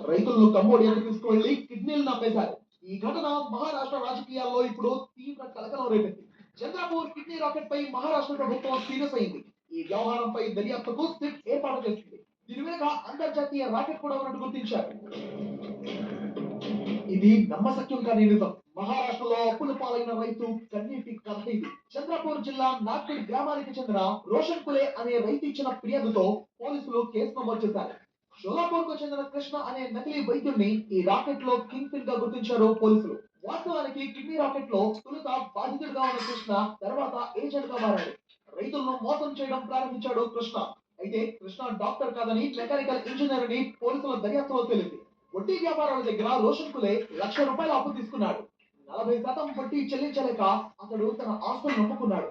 రైతులను కంబోడియాకు తీసుకువెళ్లి కిడ్నీలను అమ్మేశారు. ఈ ఘటన మహారాష్ట్ర రాజకీయాల్లో ఇప్పుడు తీవ్ర కలకలం రేపింది. చంద్రపూర్ కిడ్నీ రాకెట్ పై మహారాష్ట్ర ప్రభుత్వం సీరియస్ అయింది. ఈ వ్యవహారంపై దర్యాప్తుకు సిట్ ఏర్పాటు చేసింది. దీని వెనుక అంతర్జాతీయ రాకెట్ కూడా ఉన్నట్టు గుర్తించారు. ఇది నమ్మశక్యం కాని నిజం. మహారాష్ట్రలో అప్పుల పాలైన రైతు కన్నీటి కథ ఇది. చంద్రపూర్ జిల్లా నాగ్పూర్ గ్రామానికి చెందిన రోషన్ కులే అనే రైతు ఇచ్చిన ఫిర్యాదుతో పోలీసులు కేసు నమోదు చేశారు. షోలాపూర్ కు చెందిన కృష్ణ అనే నకిలీ వైద్యుడిని ఈ రాకెట్ లో కింగ్ పిన్ గా గుర్తించారు పోలీసులు. వాస్తవానికి కిడ్నీ రాకెట్ లో తొలుత బాధితుడిగా ఉన్న కృష్ణ తర్వాత ఏజెంట్ గా మారాడు. రైతులను మోసం చేయడం ప్రారంభించాడు కృష్ణ. అయితే కృష్ణ డాక్టర్ కాదని మెకానికల్ ఇంజనీర్ అని పోలీసుల దర్యాప్తులో తేలింది. వడ్డీ వ్యాపారాల దగ్గర రోషన్ కులే ₹1,00,000 అప్పు తీసుకున్నాడు. 40% వడ్డీ చెల్లించలేక అతడు తన ఆస్తులు నమ్ముకున్నాడు.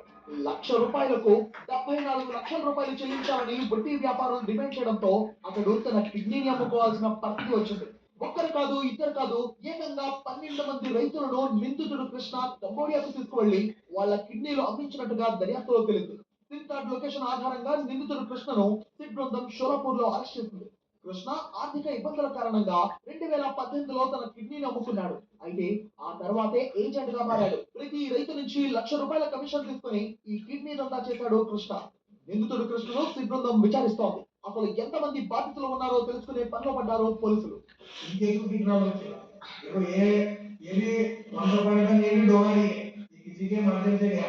₹1,00,000కు ₹74,00,000 చెల్లించాలని వడ్డీ వ్యాపారులు డిమాండ్ చేయడంతో అతడు తన కిడ్నీని అమ్ముకోవాల్సిన పరిస్థితి వచ్చింది. ఒక్కరు కాదు, ఇద్దరు కాదు, ఏకంగా 12 మంది రైతులను నిందితుడు కృష్ణ కంబోడియాకు తీసుకువెళ్లి వాళ్ళ కిడ్నీలు అమ్మించినట్టుగా దర్యాప్తులో తెలిసింది. సిమ్ కార్డ్ లొకేషన్ ఆధారంగా నిందితుడు కృష్ణను సిట్ బృందం షోలాపూర్ లో అరెస్ట్ చేసింది. కృష్ణ ఆర్థిక ఇబ్బందుల కారణంగా 2018లో తన కిడ్నీని అమ్ముకున్నాడు. అయితే ఆ తర్వాతే ఏజెంట్ గా మారాడు. ప్రతి రైతు నుంచి ₹1,00,000 కమిషన్ తీసుకుని ఈ కిడ్నీ దందా చేశాడు కృష్ణ. నిందితుడు కృష్ణను సిట్ బృందం విచారిస్తోంది. అసలు ఎంతమంది బాధితులు ఉన్నారో తెలుసుకునే పనిలో పడ్డారు పోలీసులు. देखो ये भी ₹100 का ये भी डोंगर ही है, ये किसी के माध्यम से गया,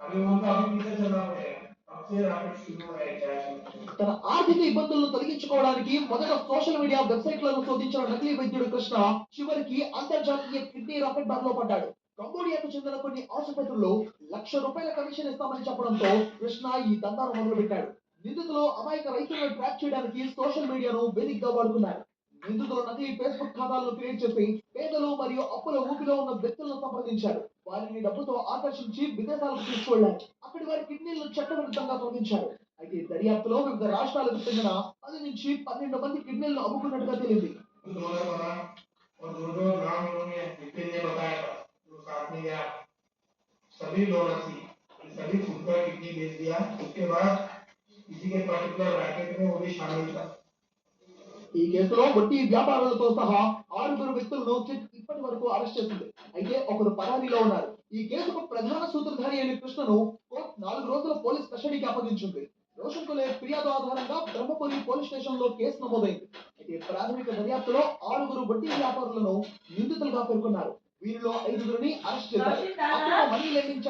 अभी उनको अभी पीछे चलना पड़ेगा, अब से रॉकेट शुरू है क्या తన ఆర్థిక ఇబ్బందులను తొలగించుకోవడానికి మొదట సోషల్ మీడియా వెబ్సైట్లను శోధించిన నకిలీ వైద్యుడు కృష్ణ చివరికి అంతర్జాతీయ కిడ్నీ రాకెట్ బారిలో పడ్డాడు. కంబోడియాకు చెందిన కొన్ని ఆసుపత్రుల్లో ₹1,00,000 కమిషన్ ఇస్తామని చెప్పడంతో కృష్ణ ఈ దందాను మొదలుపెట్టాడు. నిందితులు అమాయక రైతులను ట్రాప్ చేయడానికి సోషల్ మీడియాను వేదికగా వాడుకున్నారు. నిందితులు నకిలీ ఫేస్బుక్ ఖాతాలను క్రియేట్ చేసి పేదలు మరియు అప్పుల ఊపిలో ఉన్న వ్యక్తులను సంప్రదించారు. వారిని డబ్బుతో ఆకర్షించి విదేశాలకు తీసుకువెళ్లారు. అక్కడి వారి కిడ్నీలను చట్టవిరుద్ధంగా తొలగించారు. అయితే దర్యాప్తులో వివిధ రాష్ట్రాలకు చెందిన 10 నుంచి 12 మంది కిడ్నీలను అమ్ముకున్నట్టుగా తేలింది. सभी डोनर थी, सभी खुद का किडनी बेच दिया। उसके बाद किसी के पर्टिकुलर रैकेट में वो भी शामिल था। ఈ కేసులో వడ్డీ వ్యాపారులతో సహా 6 వ్యక్తులను సిట్ ఇప్పటి వరకు అరెస్ట్ చేసింది. అయితే ఒకరు పరారీలో ఉన్నారు. ఈ కేసుకు ప్రధాన సూత్రధారి అయిన కృష్ణను కోర్టు 4 రోజుల పోలీస్ కస్టడీకి అప్పగించింది. రోషన్ కులే ఫిర్యాదు ఆధారంగా బ్రహ్మపురి పోలీస్ స్టేషన్ లో కేసు నమోదైంది. అయితే ప్రాథమిక దర్యాప్తులో 6 వడ్డీ వ్యాపారులను నిందితులుగా పేర్కొన్నారు. వీరిలో 5 అరెస్ట్ చేశారు. అక్రమ మనీ లెండింగ్